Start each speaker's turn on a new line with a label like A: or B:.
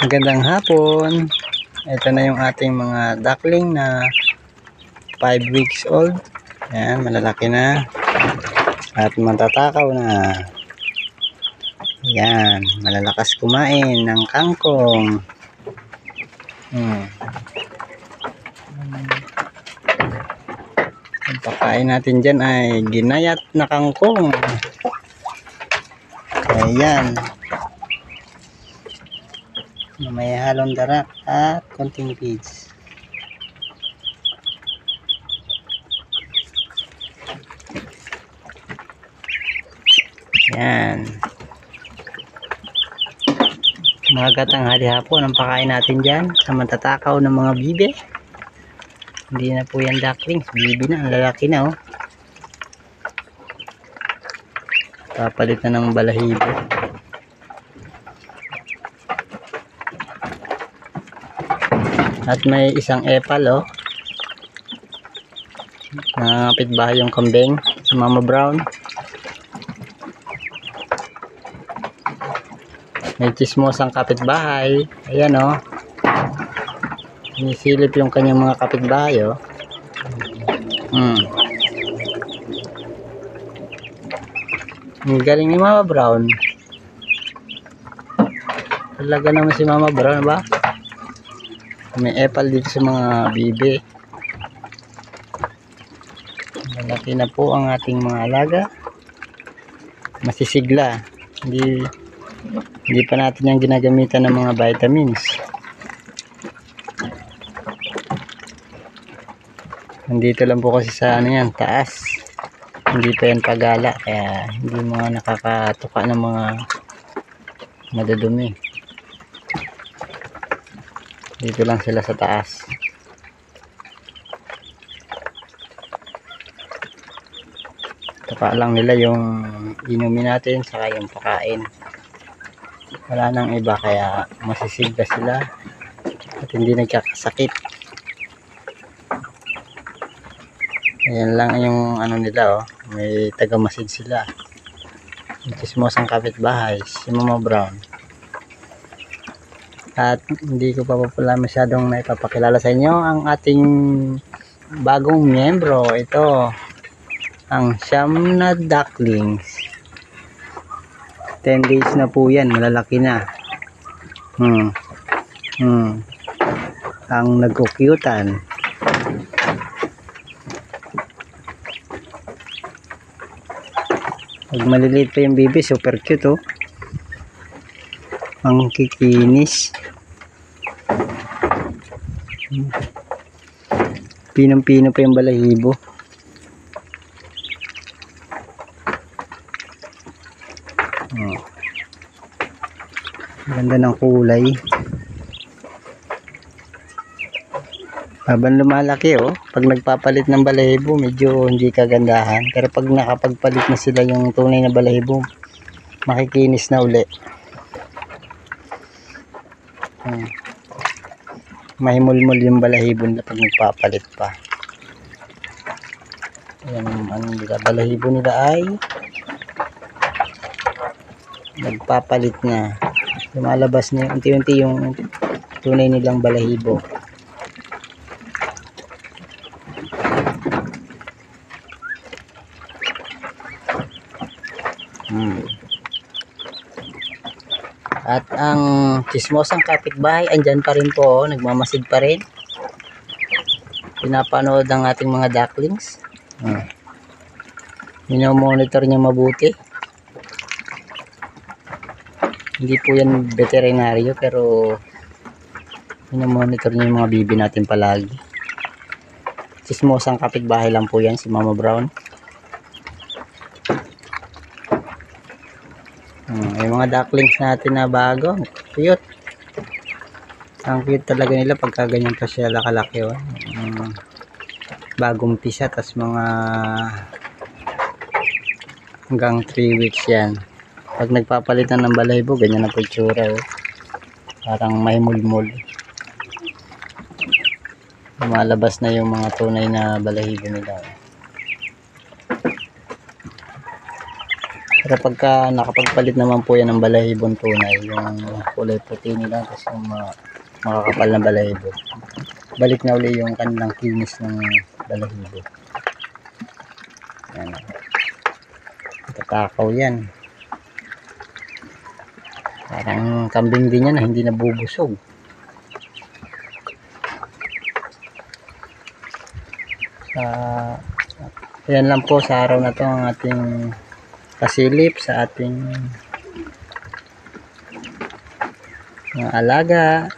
A: Magandang hapon. Ito na yung ating mga duckling na 5 weeks old. Ayan, malalaki na. At matatakaw na. Ayan, malalakas kumain ng kangkong. Ang pakain natin dyan ay ginayat na kangkong. Ayan. May halong darak at konting feeds. Yan. Mga tanghali hapon ang pakain natin dyan sa matatakaw ng mga bibe. Hindi na po yan ducklings, bibe na, ang lalaki na oh. Papalit na ng balahibo. At may isang epal oh. Nangangapit bahay yung kambing sa Mama Brown. May chismosang kapitbahay. Ayan oh. Sinisilip yung kanyang mga kapitbahay oh. Ang galing ni Mama Brown. Talaga naman si Mama Brown ba? May epal dito sa mga bibe. Malaki na po ang ating mga alaga. Masisigla. Hindi pa natin yung ginagamitan ng mga vitamins. Nandito lang po kasi sa ano yan, taas. Hindi pa yan pagala. Kaya hindi mga nakakatuka ng mga madudumi. Dito lang sila sa taas. Taka lang nila yung inumin natin saka yung pakain. Wala nang iba kaya masisigla sila at hindi nagkakasakit. Ayan lang yung ano nila oh. May tagamasid sila. Yung chismosang kapitbahay, si Mama Brown. At hindi ko pa pala masyadong naipapakilala sa inyo ang ating bagong miyembro. Ito ang Siam na ducklings. 10 days na po yan, malalaki na. Ang nagkukyutan. Pag maliliit pa yung baby, super cute oh. Ang kikinis. Pinong-pino pa yung balahibo. Ganda ng kulay. Habang lumalaki oh, pag nagpapalit ng balahibo medyo hindi kagandahan, pero pag nakapagpalit na sila yung tunay na balahibo, makikinis na uli. Mahimulmul yung balahibo nila pag nagpapalit pa. Ayan, ano nila, balahibo nila ay nagpapalit na. Lumalabas na unti-unti yung tunay nilang balahibo. At ang chismosang kapitbahay andyan pa rin po, nagmamasid pa rin. Pinapanood ang ating mga ducklings. Minomonitor niya mabuti. Hindi po yan veterinaryo pero minomonitor niya yung mga bibi natin palagi. Chismosang kapitbahay lang po yan, si Mama Brown. Yung mga ducklings natin na bago, cute. Ang cute talaga nila pagka ganyan pa siya kalaki oh. Bagong pisa, tas mga hanggang 3 weeks yan. Pag nagpapalitan ng balahibo, ganyan na po itsura oh. Parang may mulmul. Lumalabas na yung mga tunay na balahibo nila. Pero pagka nakapagpalit naman po yan ng balahibong tunay, yung kulay puti nila, tapos yung makakapal na balahibo, balik na uli yung kanilang kinis ng balahibo. Yan. Tatakaw yan. Parang kambing din yan na hindi nabubusog. Yan lang po sa araw na to ang ating pasilip sa ating mga alaga.